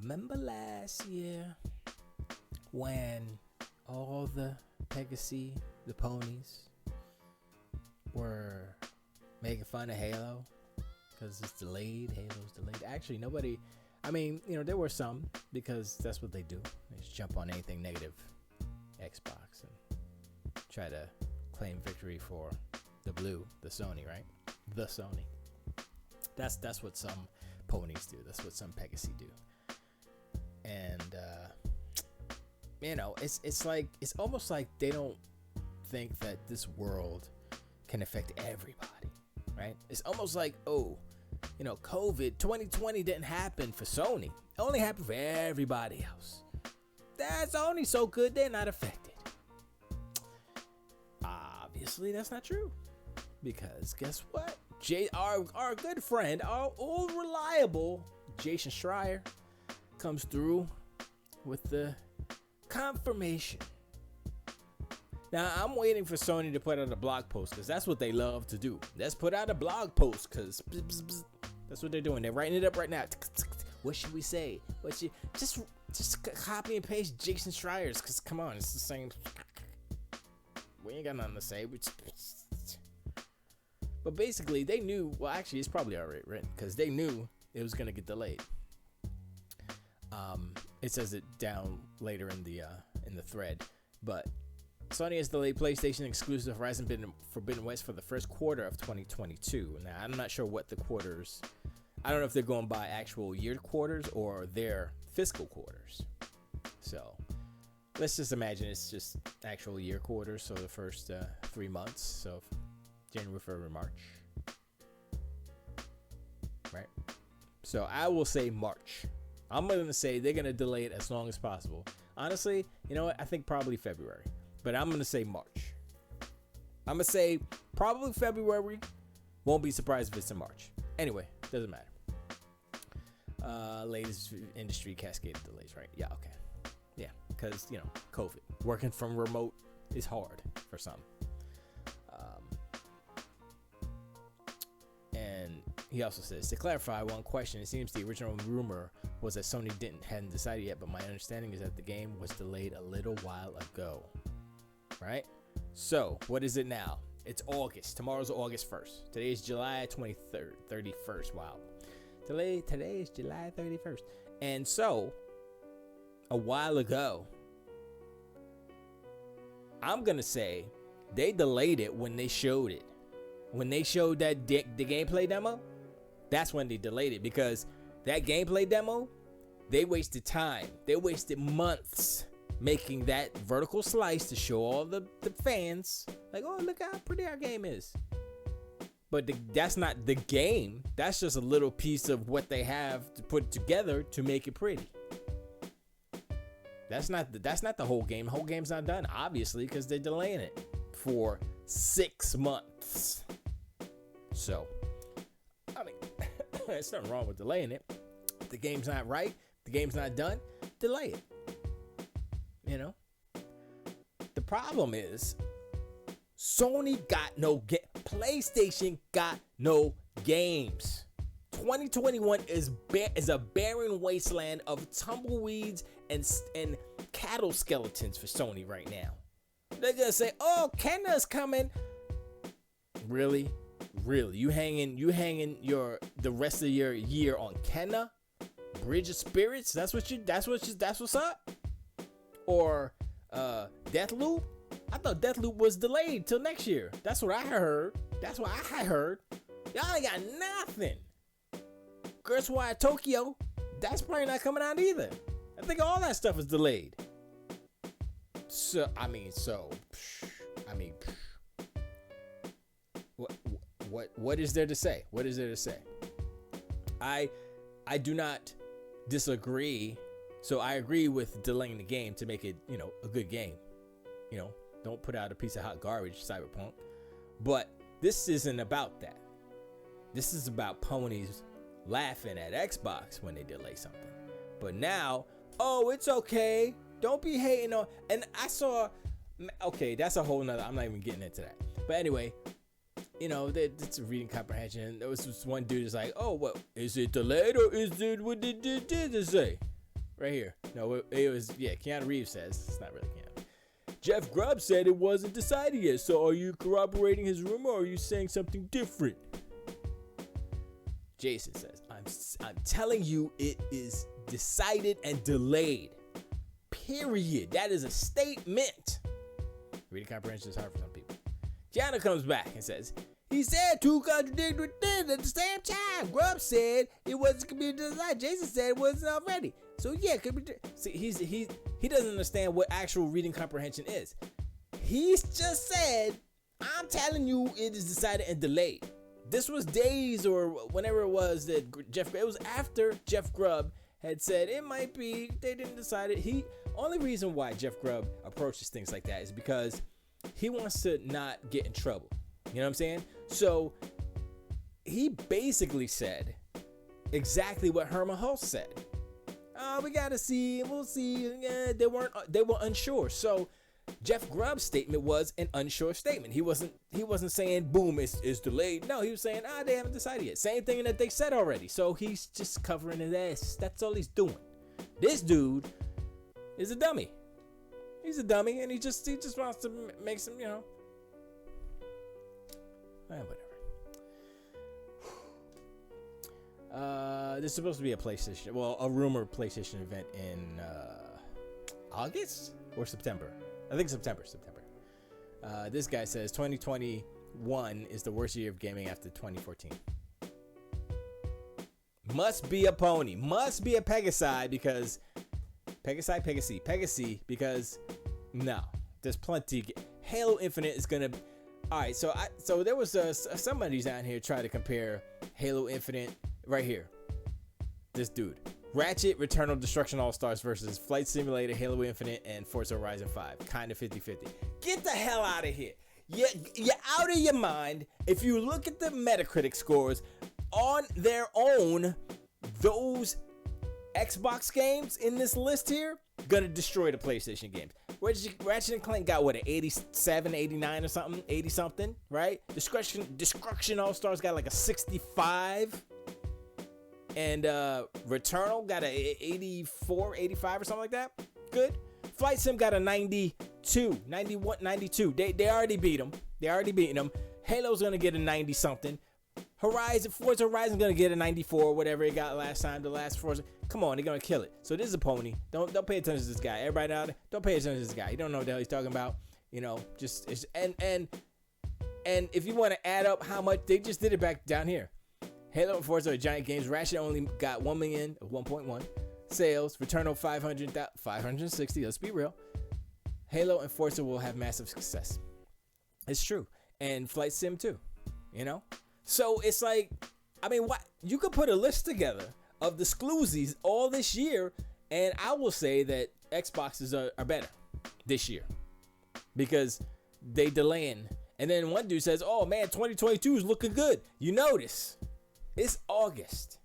Remember last year when all the Pegasi, the ponies, were making fun of Halo because it's delayed? Halo's delayed. Actually, nobody. I mean, there were some, because that's what they do. They just jump on anything negative Xbox and try to claim victory for the Sony, right? The Sony. That's what some ponies do. That's what some Pegasi do. And it's almost like they don't think that this world can affect everybody, right? It's almost like, COVID 2020 didn't happen for Sony. It only happened for everybody else. That's only so good they're not affected. Obviously, that's not true. Because guess what? Our good friend, our old reliable Jason Schreier comes through with the confirmation. Now, I'm waiting for Sony to put out a blog post, because that's what they love to do. Let's put out a blog post, because that's what they're doing. They're writing it up right now. What should we say? Just copy and paste Jason Schreier's, because come on, it's the same. We ain't got nothing to say. But basically, they knew. Well, actually, it's probably already written, because they knew it was gonna get delayed. It says it down later in the thread, but Sony has delayed PlayStation exclusive Horizon Forbidden West for the first quarter of 2022. Now, I'm not sure what the quarters. I don't know if they're going by actual year quarters or their fiscal quarters. So let's just imagine it's just actual year quarters. So the first 3 months. So January, February, March. Right? So I will say March. I'm going to say they're going to delay it as long as possible. Honestly, you know what? I think probably February. But I'm going to say March. I'm going to say probably February. Won't be surprised if it's in March. Anyway, doesn't matter. Latest industry cascaded delays, right? Yeah, okay. Yeah, because, COVID. Working from remote is hard for some. And he also says, to clarify one question, it seems the original rumor was that Sony hadn't decided yet, but my understanding is that the game was delayed a little while ago. Right? So, what is it now? It's August. Tomorrow's August 1st. Today is July 23rd, 31st. Wow. Today is July 31st. And so, a while ago, I'm going to say they delayed it when they showed it. When they showed the gameplay demo, that's when they delayed it, because that gameplay demo, they wasted time. They wasted months making that vertical slice to show all the fans, like, oh, look how pretty our game is. But that's not the game. That's just a little piece of what they have to put together to make it pretty. That's not the whole game. The whole game's not done, obviously, because they're delaying it for 6 months. So, I mean, there's nothing wrong with delaying it. If the game's not right, the game's not done, delay it. The problem is Sony got no PlayStation got no games. 2021 is a barren wasteland of tumbleweeds and cattle skeletons for Sony right now. They're gonna say, "Oh, Kenna's coming." Really? You hanging the rest of your year on Kenna? Bridge of Spirits? That's what's up? Or Deathloop? I thought Deathloop was delayed till next year. That's what I heard. Y'all ain't got nothing. Girls Why Tokyo, that's probably not coming out either. I think all that stuff is delayed. What is there to say? I do not disagree. So I agree with delaying the game to make it, a good game. Don't put out a piece of hot garbage, Cyberpunk. But this isn't about that. This is about ponies laughing at Xbox when they delay something. But now, oh, it's okay. Don't be hating on. And I saw, okay, that's a whole nother. I'm not even getting into that. But anyway, it's a reading comprehension. There was this one dude who's like, oh, what is it delayed or is it what did it say? right here. No, it was, yeah, Keanu Reeves says. It's not really Keanu. Jeff Grubb said it wasn't decided yet, so are you corroborating his rumor or are you saying something different? Jason says, I'm telling you it is decided and delayed. Period. That is a statement. Reading comprehension is hard for some people. Gianna comes back and says, he said two contradictory things at the same time. Grubb said it wasn't going to be decided. Jason said it wasn't already. So yeah, it could be. See, he doesn't understand what actual reading comprehension is. He's just said, I'm telling you it is decided and delayed. This was days or whenever it was that it was after Jeff Grubb had said it might be, they didn't decide it. Only reason why Jeff Grubb approaches things like that is because he wants to not get in trouble. You know what I'm saying? So he basically said exactly what Herman Hulse said. We gotta see, we'll see. Yeah, they were unsure. So Jeff Grubb's statement was an unsure statement. He wasn't saying boom, it's delayed. No, he was saying they haven't decided yet. Same thing that they said already. So he's just covering his ass. That's all he's doing. This dude is a dummy. He's a dummy, and he just wants to make some, whatever. There's supposed to be a rumored PlayStation event in August or September. I think September. This guy says 2021 is the worst year of gaming after 2014. Must be a pony. Must be a Pegasi because Pegasi because no, there's plenty. Halo Infinite is gonna. All right, so there was somebody's out here trying to compare Halo Infinite right here. This dude, Ratchet, Returnal, Destruction All-Stars versus Flight Simulator, Halo Infinite, and Forza Horizon 5. Kind of 50-50. Get the hell out of here. You're out of your mind. If you look at the Metacritic scores on their own, those Xbox games in this list here gonna destroy the PlayStation games. Ratchet and Clank got what, an 87, 89 or something, 80 something, right? Destruction All-Stars got like a 65. And Returnal got a 84, 85 or something like that. Good. Flight Sim got a 92, 91, 92. They already beat them. They already beaten them. Halo's gonna get a 90 something. Forza Horizon gonna get a 94, whatever it got last time. The last Forza. Come on, they're gonna kill it. So this is a pony. Don't pay attention to this guy. Everybody out there, don't pay attention to this guy. He don't know what the hell he's talking about. And if you want to add up how much they just did it back down here. Halo and Forza are giant games. Ratchet only got 1 million, 1.1 sales. Returnal 560. Let's be real. Halo and Forza will have massive success. It's true. And Flight Sim too. So it's like, what you could put a list together of the exclusives all this year, and I will say that Xboxes are better this year because they delaying. And then one dude says, "Oh man, 2022 is looking good." You notice it's August.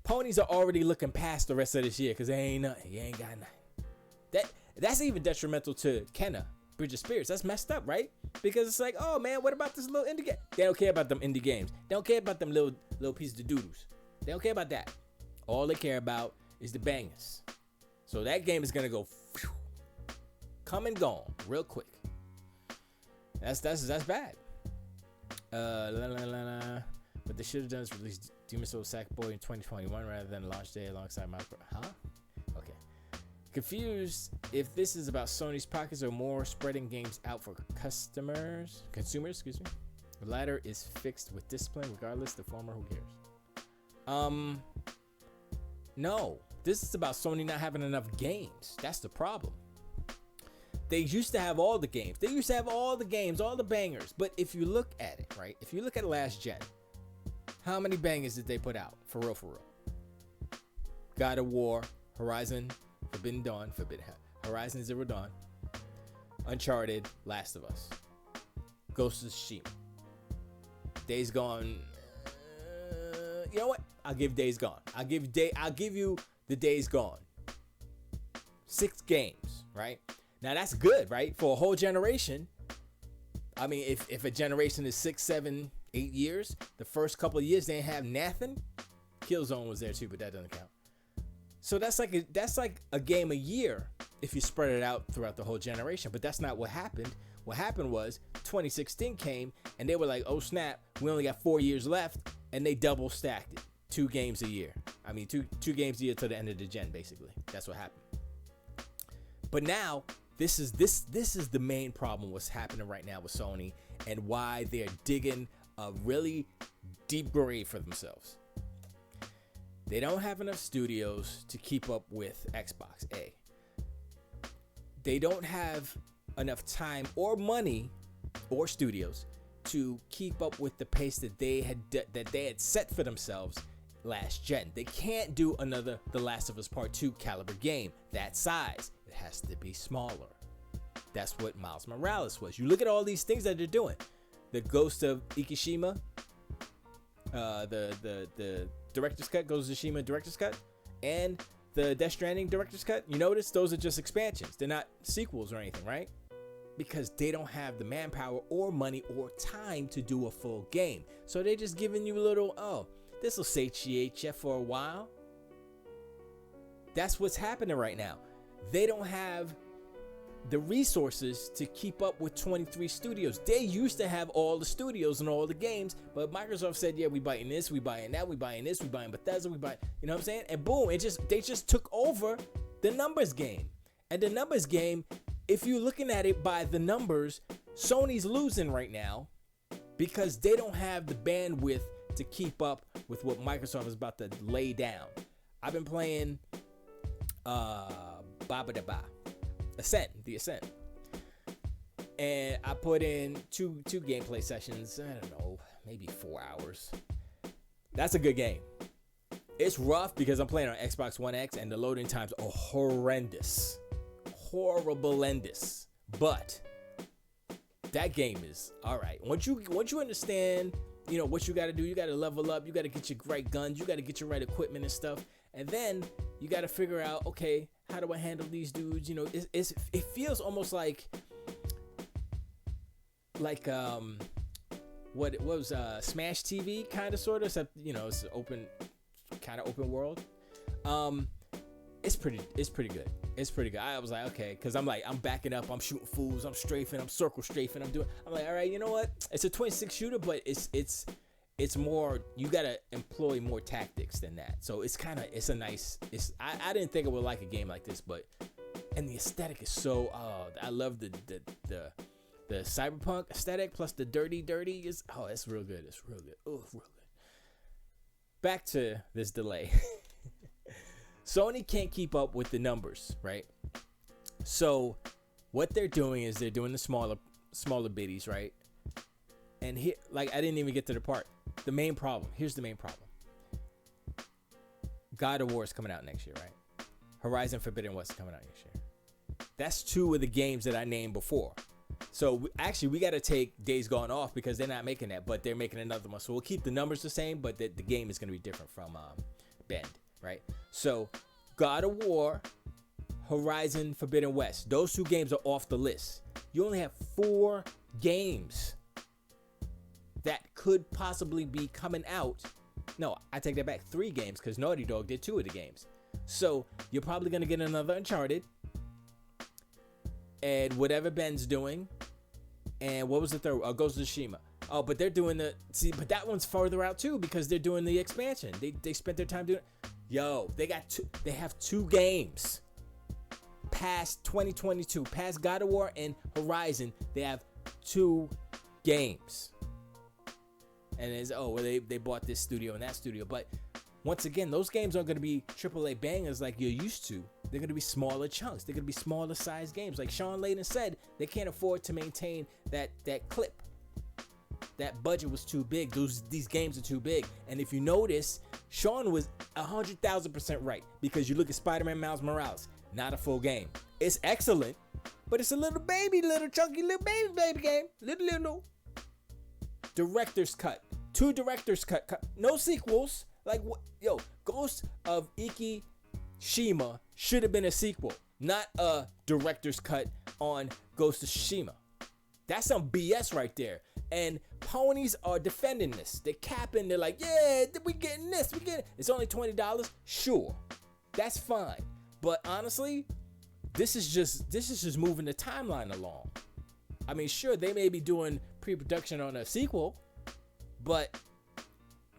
Ponies are already looking past the rest of this year because they ain't nothing. You ain't got nothing. That's even detrimental to Kenna, Bridge of Spirits. That's messed up, right? Because it's like, oh man, what about this little indie game? They don't care about them indie games. They don't care about them little pieces of doodles. They don't care about that. All they care about is the bangers. So that game is gonna go come and gone real quick. That's bad. What they should have done is release Demon's Souls Sackboy in 2021 rather than launch day alongside Micro. Okay. Confused if this is about Sony's pockets or more spreading games out for consumers. The latter is fixed with discipline, regardless. The former, who cares? No. This is about Sony not having enough games. That's the problem. They used to have all the games. They used to have all the games, all the bangers. But if you look at it, right? If you look at last gen, how many bangers did they put out? For real. God of War, Horizon, Forbidden Dawn, Horizon Zero Dawn, Uncharted, Last of Us, Ghost of Tsushima, Days Gone. You know what? I'll give Days Gone. I'll give you the Days Gone. 6 games, right? Now that's good, right? For a whole generation. If a generation is 6, 7, 8 years, the first couple of years they didn't have nothing. Killzone was there too, but that doesn't count. So that's like a game a year if you spread it out throughout the whole generation. But that's not what happened. What happened was 2016 came and they were like, oh snap, we only got 4 years left, and they double stacked it. 2 games a year. I mean, two games a year to the end of the gen, basically. That's what happened. But now this is the main problem what's happening right now with Sony and why they're digging a really deep grave for themselves. They don't have enough studios to keep up with Xbox. They don't have enough time or money or studios to keep up with the pace that they had set for themselves last gen. They can't do another The Last of Us Part 2 caliber game that size. It has to be smaller. That's what Miles Morales was. You look at all these things that they're doing. The Ghost of Ikishima, the Director's Cut, Ghost of Tsushima Director's Cut, and the Death Stranding Director's Cut. You notice those are just expansions. They're not sequels or anything, right? Because they don't have the manpower or money or time to do a full game. So they're just giving you a little, oh, this will satiate you for a while. That's what's happening right now. They don't have the resources to keep up with 23 studios. They used to have all the studios and all the games, but Microsoft said, yeah, we buying this, we buying that, we buying this, we buying Bethesda, we buy, you know what I'm saying? And boom, they just took over the numbers game. And the numbers game, if you're looking at it by the numbers, Sony's losing right now because they don't have the bandwidth to keep up with what Microsoft is about to lay down. I've been playing The Ascent. And I put in two gameplay sessions, I don't know, maybe 4 hours. That's a good game. It's rough because I'm playing on Xbox One X and the loading times are horrendous. Horrible-endous. But that game is all right. Once you understand, you know, what you got to do, you got to level up, you got to get your right guns, you got to get your right equipment and stuff. And then you got to figure out, okay, how do I handle these dudes? You know, it feels almost like what was Smash TV kind of sort of, except, you know, it's open world. It's pretty good. It's pretty good. I was like, okay, because I'm backing up, I'm shooting fools, I'm strafing, I'm circle strafing, I'm like, all right, you know what? It's a 26 shooter, but it's more, you gotta employ more tactics than that. So I didn't think I would like a game like this, but, and the aesthetic is so, I love the cyberpunk aesthetic plus the dirty is, oh, it's real good. It's real good. Oh, real good. Back to this delay. Sony can't keep up with the numbers, right? So what they're doing is they're doing the smaller biddies, right? And here, like, I didn't even get to the part. Here's the main problem. God of War is coming out next year, right? Horizon Forbidden West is coming out next year. That's 2 of the games that I named before. So we got to take Days Gone off because they're not making that, but they're making another one. So we'll keep the numbers the same, but the game is going to be different from Bend, right? So God of War, Horizon Forbidden West, those 2 games are off the list. You only have 4 games that could possibly be coming out. No, I take that back. 3 games, because Naughty Dog did 2 of the games. So you're probably going to get another Uncharted. And whatever Ben's doing. And what was the third? Ghost of Tsushima. Oh, but they're doing but that one's farther out too because they're doing the expansion. They spent their time doing it. Yo, they have 2 games. Past 2022, past God of War and Horizon, they have 2 games. And it's, they bought this studio and that studio. But once again, those games aren't going to be AAA bangers like you're used to. They're going to be smaller chunks. They're going to be smaller size games. Like Sean Layden said, they can't afford to maintain that clip. That budget was too big. These games are too big. And if you notice, Sean was 100,000% right. Because you look at Spider-Man Miles Morales, not a full game. It's excellent, but it's a little chunky baby game. Little. Director's cut. 2 director's cut. No sequels. Like, what? Yo, Ghost of Ikishima should have been a sequel, not a director's cut on Ghost of Tsushima. That's some BS right there. And ponies are defending this. They're capping. They're like, yeah, we getting this. It's only $20. Sure. That's fine. But honestly, this is just moving the timeline along. I mean, sure, they may be doing pre-production on a sequel, but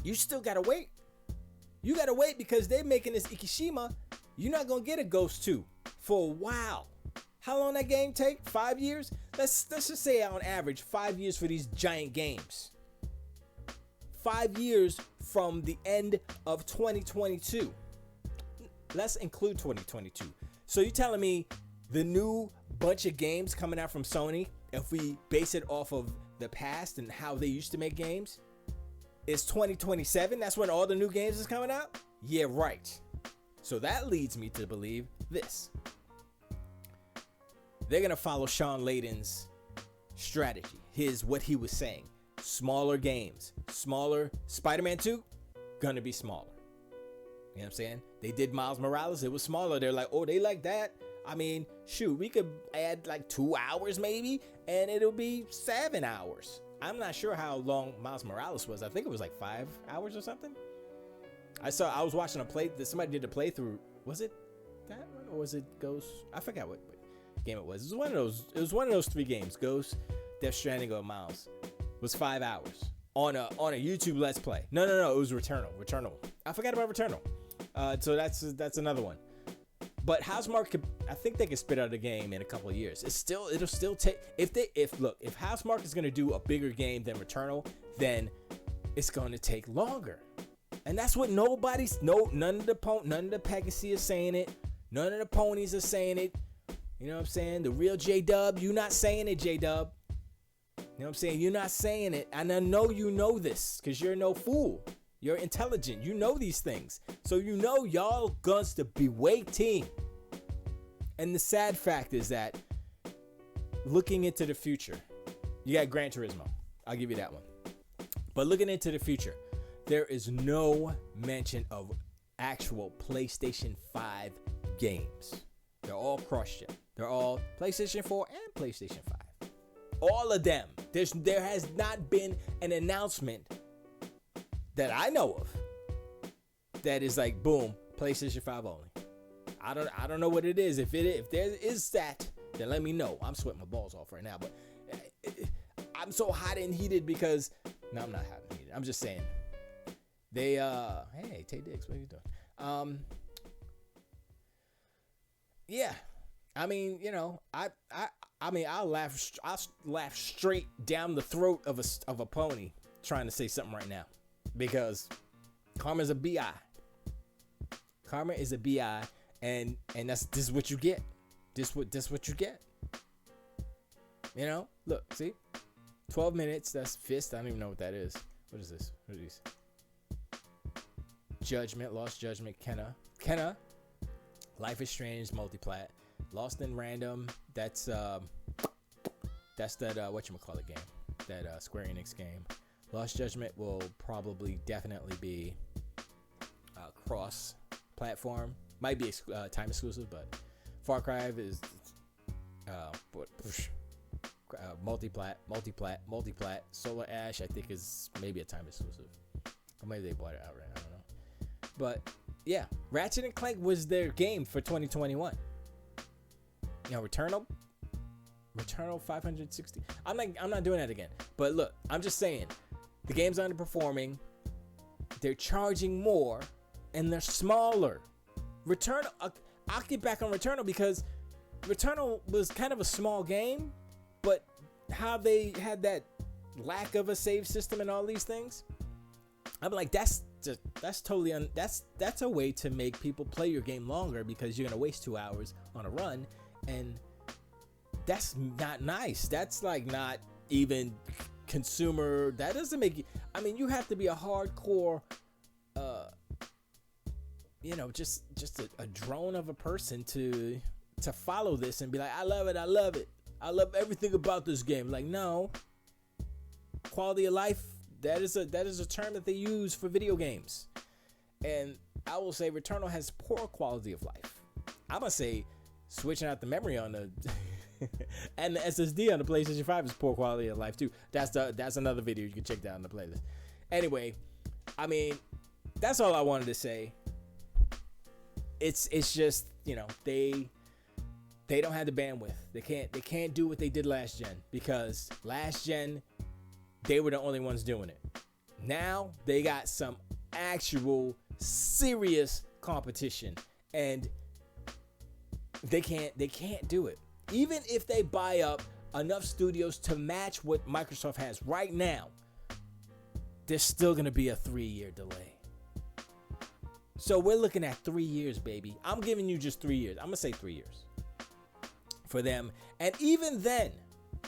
you still gotta wait. You gotta wait because they're making this Ikishima. You're not gonna get a Ghost 2 for a while. How long that game take? 5 years? Let's just say on average 5 years for these giant games. 5 years from the end of 2022. Let's include 2022. So you're telling me the new bunch of games coming out from Sony, if we base it off of the past and how they used to make games, is 2027? That's when all the new games is coming out? Yeah, right. So that leads me to believe this. They're going to follow Sean Layden's strategy. What he was saying. Smaller games. Smaller. Spider-Man 2, gonna be smaller. You know what I'm saying? They did Miles Morales. It was smaller. They're like, oh, they like that. I mean, shoot, we could add like 2 hours maybe, and it'll be 7 hours. I'm not sure how long Miles Morales was. I think it was like 5 hours or something. I was watching somebody did a playthrough. Was it that one or was it Ghost? I forgot what game it was. It was one of those 3 games. Ghost, Death Stranding, or Miles. It was 5 hours on a YouTube Let's Play. No. It was Returnal. I forgot about Returnal. So that's another one. But Housemarque, I think they can spit out a game in a couple of years. It'll still take if Housemarque is gonna do a bigger game than Returnal, then it's gonna take longer. And that's what none of the Pegasi is saying it. None of the ponies are saying it. You know what I'm saying? The real J-Dub, you not saying it, J-Dub. You know what I'm saying? You're not saying it. And I know you know this because you're no fool. You're intelligent. You know these things. So you know y'all guns to be waiting. And the sad fact is that looking into the future, you got Gran Turismo. I'll give you that one. But looking into the future, there is no mention of actual PlayStation 5 games. They're all cross-gen. They're all PlayStation 4 and PlayStation 5. All of them. There has not been an announcement that I know of that is like, boom, PlayStation 5 only. I don't know what it is. If there is that, then let me know. I'm sweating my balls off right now, but I'm so hot and heated because no, I'm not hot and heated. I'm just saying they hey, Tay Diggs, what are you doing? Yeah, I mean, you know, I'll laugh straight down the throat of a pony trying to say something right now because karma's a bi. Karma is a bi, and this is what you get. This what you get. You know, look, see, 12 minutes. That's fist. I don't even know what that is. What is this? What are these? Judgment, Lost Judgment, Kenna. Life is Strange, multiplat. Lost in Random, that's that whatchamacallit game, that Square Enix game. Lost Judgment will probably definitely be cross platform, might be time exclusive, but Far Cry is multiplat. Solar Ash I think is maybe a time exclusive, or maybe they bought it outright, I don't know. But yeah, Ratchet and Clank was their game for 2021. You know, Returnal 560. I'm not doing that again. But look, I'm just saying, the game's underperforming. They're charging more, and they're smaller. Returnal, I'll get back on Returnal because Returnal was kind of a small game, but how they had that lack of a save system and all these things, I'm like, that's totally that's a way to make people play your game longer because you're gonna waste 2 hours on a run, and that's not nice. That's like not even consumer. That doesn't make you. I mean, you have to be a hardcore, you know, just a drone of a person to follow this and be like, I love it, I love everything about this game. Like, no, quality of life. That is a term that they use for video games, and I will say Returnal has poor quality of life. I'm gonna say switching out the memory on the and the SSD on the PlayStation 5 is poor quality of life too. That's another video you can check down in the playlist. Anyway, I mean, that's all I wanted to say. it's just, they don't have the bandwidth. They can't do what they did last gen, because last gen they were the only ones doing it. Now they got some actual serious competition, and they can't do it. Even if they buy up enough studios to match what Microsoft has right now, there's still gonna be a 3-year delay. So we're looking at 3 years, baby. I'm giving you just 3 years. I'm gonna say 3 years for them. And even then,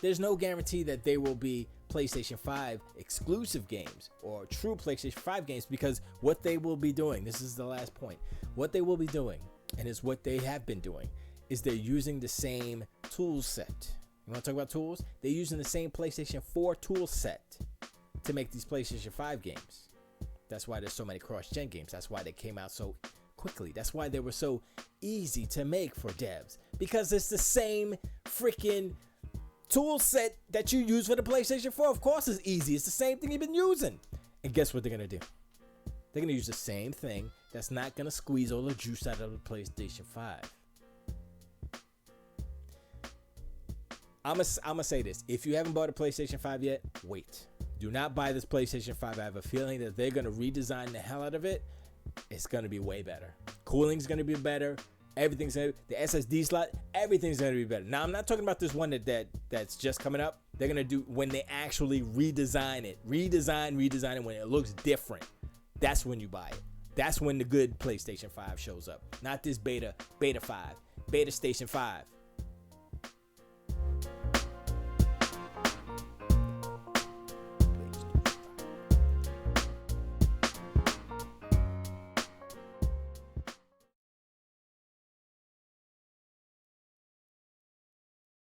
there's no guarantee that they will be PlayStation 5 exclusive games or true PlayStation 5 games, because what they will be doing, this is the last point, what they will be doing, and is what they have been doing, is they're using the same tool set. You want to talk about tools? They're using the same PlayStation 4 tool set to make these PlayStation 5 games. That's why there's so many cross-gen games. That's why they came out so quickly. That's why they were so easy to make for devs, because it's the same freaking tool set that you use for the PlayStation 4. Of course it's easy. It's the same thing you've been using. And guess what they're going to do? They're going to use the same thing that's not going to squeeze all the juice out of the PlayStation 5. I'm going to say this. If you haven't bought a PlayStation 5 yet, wait. Do not buy this PlayStation 5. I have a feeling that they're going to redesign the hell out of it. It's going to be way better. Cooling's going to be better. Everything's going to, the SSD slot, everything's going to be better. Now, I'm not talking about this one that's just coming up. They're going to do when they actually redesign it. Redesign it when it looks different. That's when you buy it. That's when the good PlayStation 5 shows up. Not this beta 5, beta station 5.